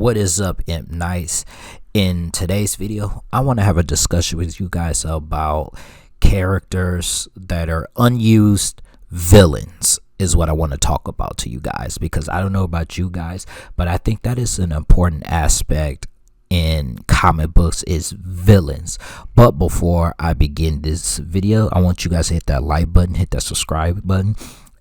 What is up, Imp Nice? In today's video, I want to have a discussion with you guys about characters that are unused villains is what I want to talk about to you guys, because I don't know about you guys, but I think that is an important aspect in comic books is villains. But before I begin this video, I want you guys to hit that like button, hit that subscribe button,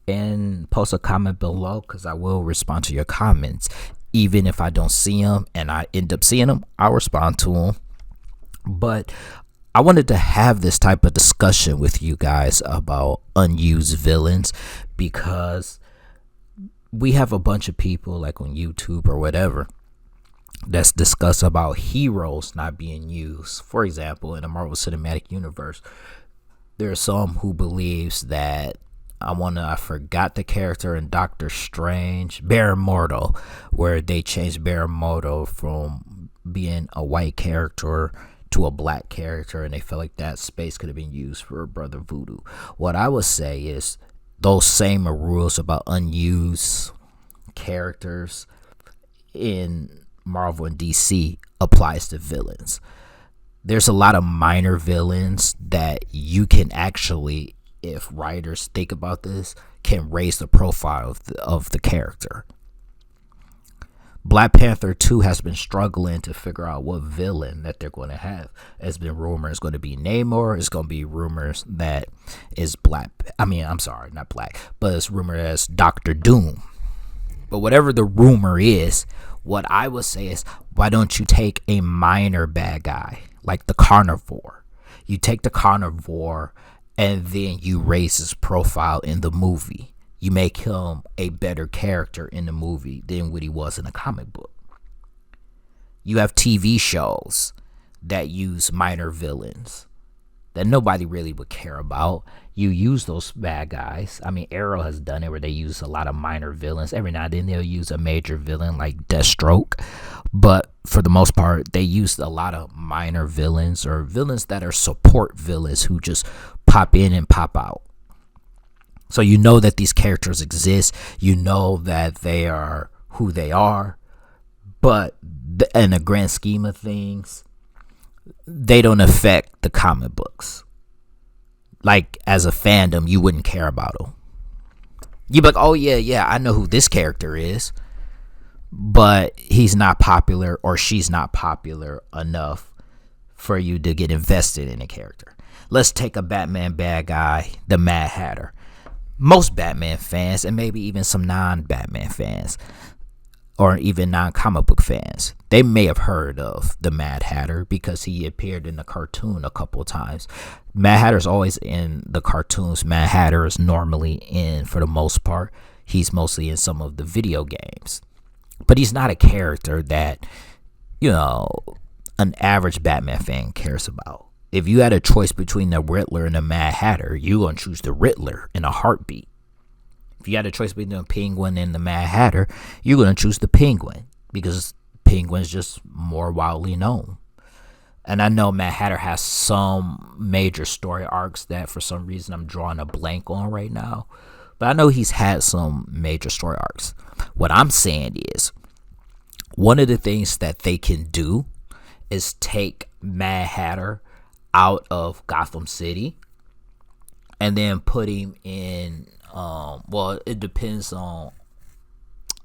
and post a comment below, because I will respond to your comments. Even if I don't see them and I end up seeing them, I'll respond to them. But I wanted to have this type of discussion with you guys about unused villains, because we have a bunch of people like on YouTube or whatever that's discuss about heroes not being used. For example, in the Marvel Cinematic Universe, there are some who believes that I forgot the character in Doctor Strange, Baron Mordo, where they changed Baron Mordo from being a white character to a black character, and they felt like that space could have been used for Brother Voodoo. What I would say is those same rules about unused characters in Marvel and DC applies to villains. There's a lot of minor villains that you can actually, if writers think about this, can raise the profile of the character. Black Panther 2 has been struggling to figure out what villain that they're going to have. It's been rumored it's going to be Namor. It's going to be rumors that is black. I'm sorry, not black, but it's rumored as Doctor Doom. But whatever the rumor is, what I would say is, why don't you take a minor bad guy like the Carnivore? You take the Carnivore and then you raise his profile in the movie. You make him a better character in the movie than what he was in a comic book. You have TV shows that use minor villains that nobody really would care about. You use those bad guys. Arrow has done it where they use a lot of minor villains. Every now and then they'll use a major villain like Deathstroke. But for the most part, they used a lot of minor villains or villains that are support villains who just pop in and pop out. So you know that these characters exist. You know that they are who they are. But in the grand scheme of things, they don't affect the comic books. Like, as a fandom, you wouldn't care about them. You'd be like, oh yeah, I know who this character is. But he's not popular, or she's not popular enough for you to get invested in a character. Let's take a Batman bad guy, the Mad Hatter. Most Batman fans, and maybe even some non-Batman fans, or even non-comic book fans, they may have heard of the Mad Hatter because he appeared in the cartoon a couple of times. Mad Hatter's always in the cartoons. Mad Hatter is normally in, for the most part, he's mostly in some of the video games. But he's not a character that, an average Batman fan cares about. If you had a choice between the Riddler and the Mad Hatter, you're going to choose the Riddler in a heartbeat. If you had a choice between the Penguin and the Mad Hatter, you're going to choose the Penguin, because Penguin's just more widely known. And I know Mad Hatter has some major story arcs that for some reason I'm drawing a blank on right now. But I know he's had some major story arcs. What I'm saying is, one of the things that they can do is take Mad Hatter out of Gotham City and then put him in, it depends on,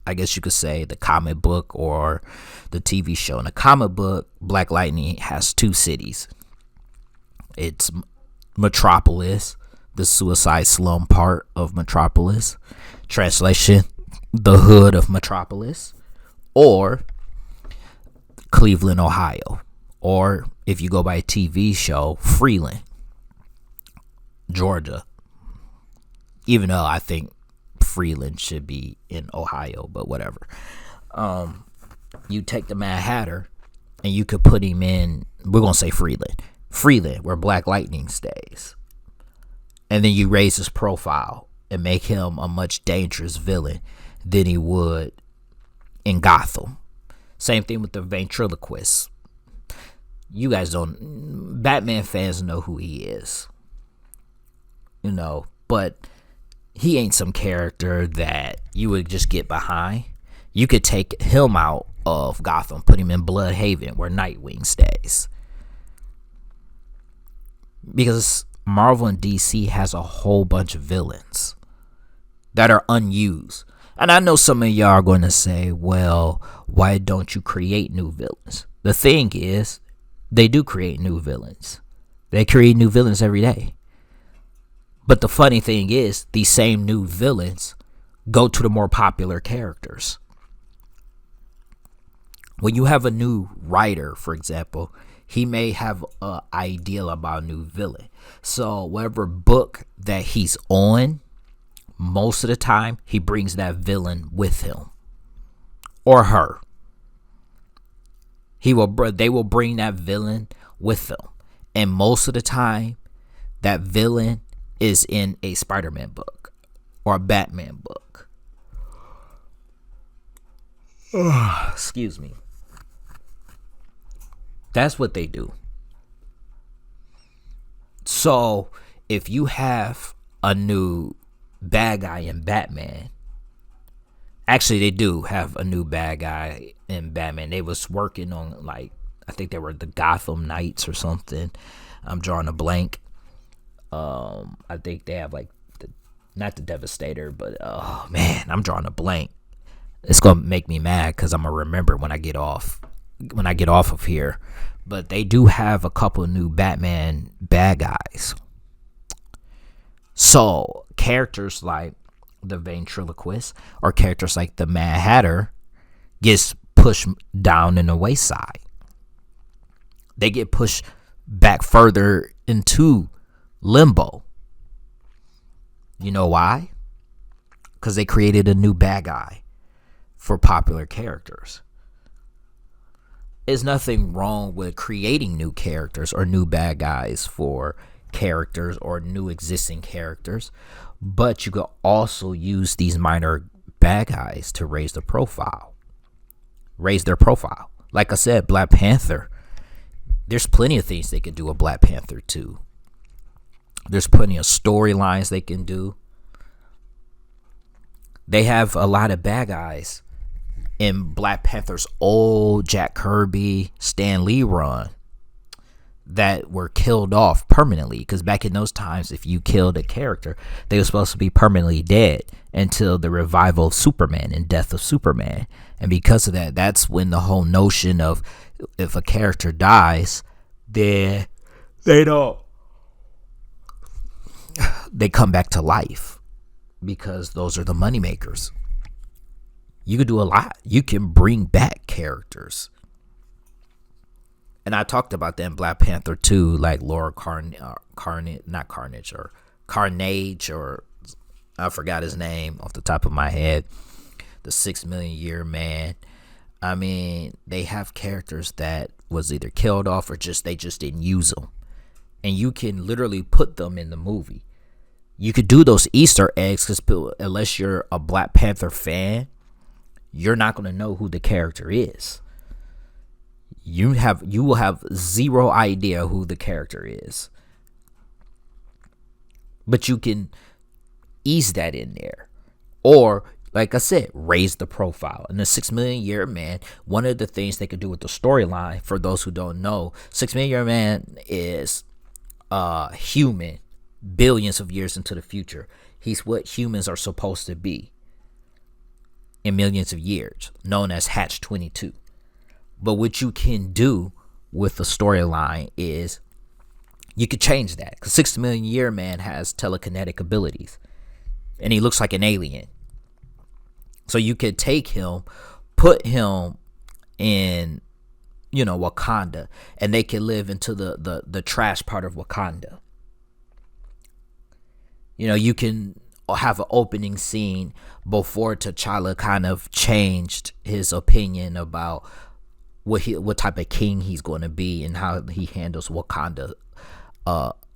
I guess you could say, the comic book or the TV show. In the comic book, Black Lightning has two cities. It's Metropolis, the suicide slum part of Metropolis. Translation, the hood of Metropolis. Or Cleveland, Ohio. Or, if you go by a TV show, Freeland, Georgia. Even though I think Freeland should be in Ohio, but whatever. You take the Mad Hatter and you could put him in, we're going to say Freeland, where Black Lightning stays. And then you raise his profile and make him a much dangerous villain than he would in Gotham. Same thing with the ventriloquist. You guys don't, Batman fans know who he is, but he ain't some character that you would just get behind. You could take him out of Gotham, put him in Bloodhaven where Nightwing stays. Because Marvel and DC has a whole bunch of villains that are unused. And I know some of y'all are going to say, well, why don't you create new villains? The thing is, they do create new villains. They create new villains every day. But the funny thing is, these same new villains go to the more popular characters. When you have a new writer, for example, he may have an idea about a new villain. So whatever book that he's on, most of the time, he brings that villain with him. Or her. They will bring that villain with them. And most of the time, that villain is in a Spider-Man book. Or a Batman book. Excuse me. That's what they do. So, if you have a new bad guy in Batman, actually they do have a new bad guy in Batman. They was working on, like, I think they were the Gotham Knights or something. I'm drawing a blank. I think they have like not the Devastator, but oh man, I'm drawing a blank. It's gonna make me mad because I'm gonna remember when I get off of here. But they do have a couple of new Batman bad guys. So characters like the ventriloquist or characters like the Mad Hatter gets pushed down in the wayside. They get pushed back further into limbo. You know why? Because they created a new bad guy for popular characters. There's nothing wrong with creating new characters or new bad guys for characters or new existing characters, but you could also use these minor bad guys to raise their profile. Like I said, Black Panther. There's plenty of things they could do with Black Panther too. There's plenty of storylines they can do. They have a lot of bad guys in Black Panther's old Jack Kirby, Stan Lee run that were killed off permanently. Because back in those times, if you killed a character, they were supposed to be permanently dead until the revival of Superman and Death of Superman. And because of that, that's when the whole notion of if a character dies, then they come back to life, because those are the money makers. You can do a lot. You can bring back characters. And I talked about that in Black Panther 2, like Laura Carnage, or I forgot his name off the top of my head. The 6 Million Year Man. I mean, they have characters that was either killed off or they just didn't use them. And you can literally put them in the movie. You could do those Easter eggs because unless you're a Black Panther fan, you're not going to know who the character is. You will have zero idea who the character is. But you can ease that in there. Or, like I said, raise the profile. In the 6 Million Year Man, one of the things they could do with the storyline, for those who don't know, 6 Million Year Man is human billions of years into the future. He's what humans are supposed to be in millions of years, known as Hatch 22. But what you can do with the storyline is you could change that, because 6 Million Year Man has telekinetic abilities and he looks like an alien. So you could take him, put him in, Wakanda, and they can live into the trash part of Wakanda. You can have an opening scene before T'Challa kind of changed his opinion about what type of king he's going to be and how he handles Wakanda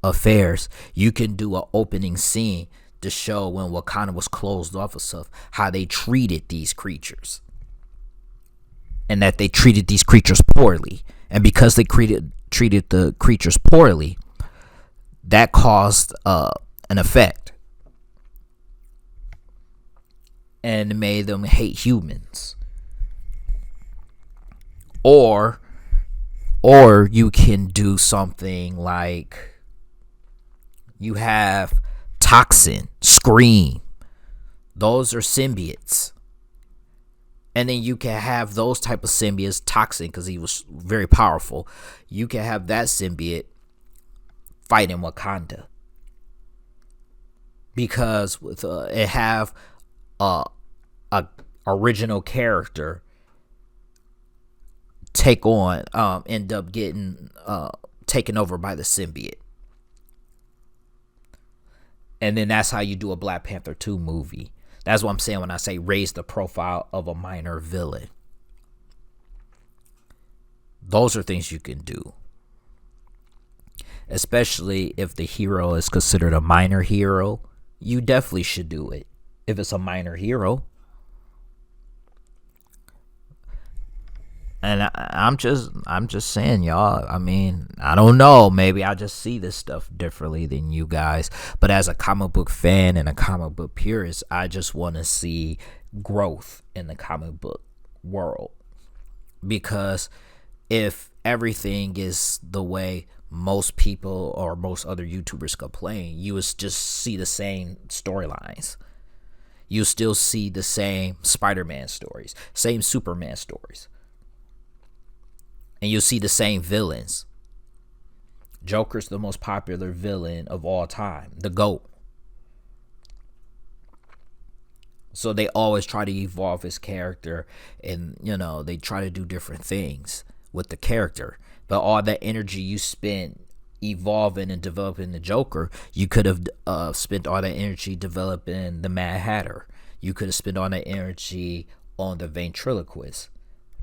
affairs. You can do an opening scene to show when Wakanda was closed off of stuff, how they treated these creatures, and that they treated these creatures poorly. And because they treated the creatures poorly, that caused an effect and made them hate humans. Or or you can do something like you have Toxin, Scream. Those are symbiotes. And then you can have those type of symbiotes, Toxin, because he was very powerful. You can have that symbiote fighting Wakanda. Because with it have a original character take on end up getting taken over by the symbiote. And then that's how you do a Black Panther 2 movie. That's what I'm saying when I say raise the profile of a minor villain. Those are things you can do. Especially if the hero is considered a minor hero, you definitely should do it. If it's a minor hero. And I'm just saying, y'all. I mean, I don't know. Maybe I just see this stuff differently than you guys. But as a comic book fan and a comic book purist, I just want to see growth in the comic book world. Because if everything is the way most people or most other YouTubers complain, you would just see the same storylines. You still see the same Spider-Man stories, same Superman stories. And you'll see the same villains. Joker's the most popular villain of all time. The GOAT. So they always try to evolve his character. And, they try to do different things with the character. But all that energy you spent evolving and developing the Joker, you could have spent all that energy developing the Mad Hatter. You could have spent all that energy on the ventriloquist.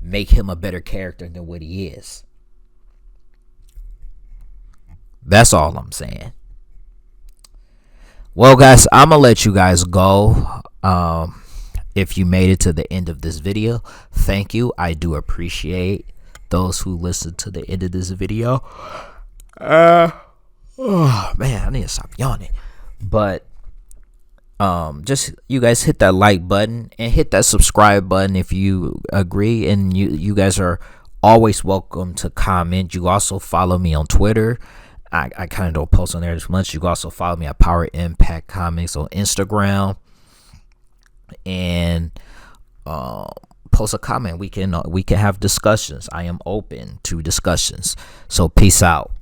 Make him a better character than what he is. That's all I'm saying. Well, guys, I'm gonna let you guys go. If you made it to the end of this video, thank you. I do appreciate those who listened to the end of this video. Oh man, I need to stop yawning. But just you guys hit that like button and hit that subscribe button if you agree, and you guys are always welcome to comment. You also follow me on Twitter. I kind of don't post on there as much. You can also follow me at Power Impact Comics on Instagram, and post a comment. We can have discussions. I am open to discussions. So peace out.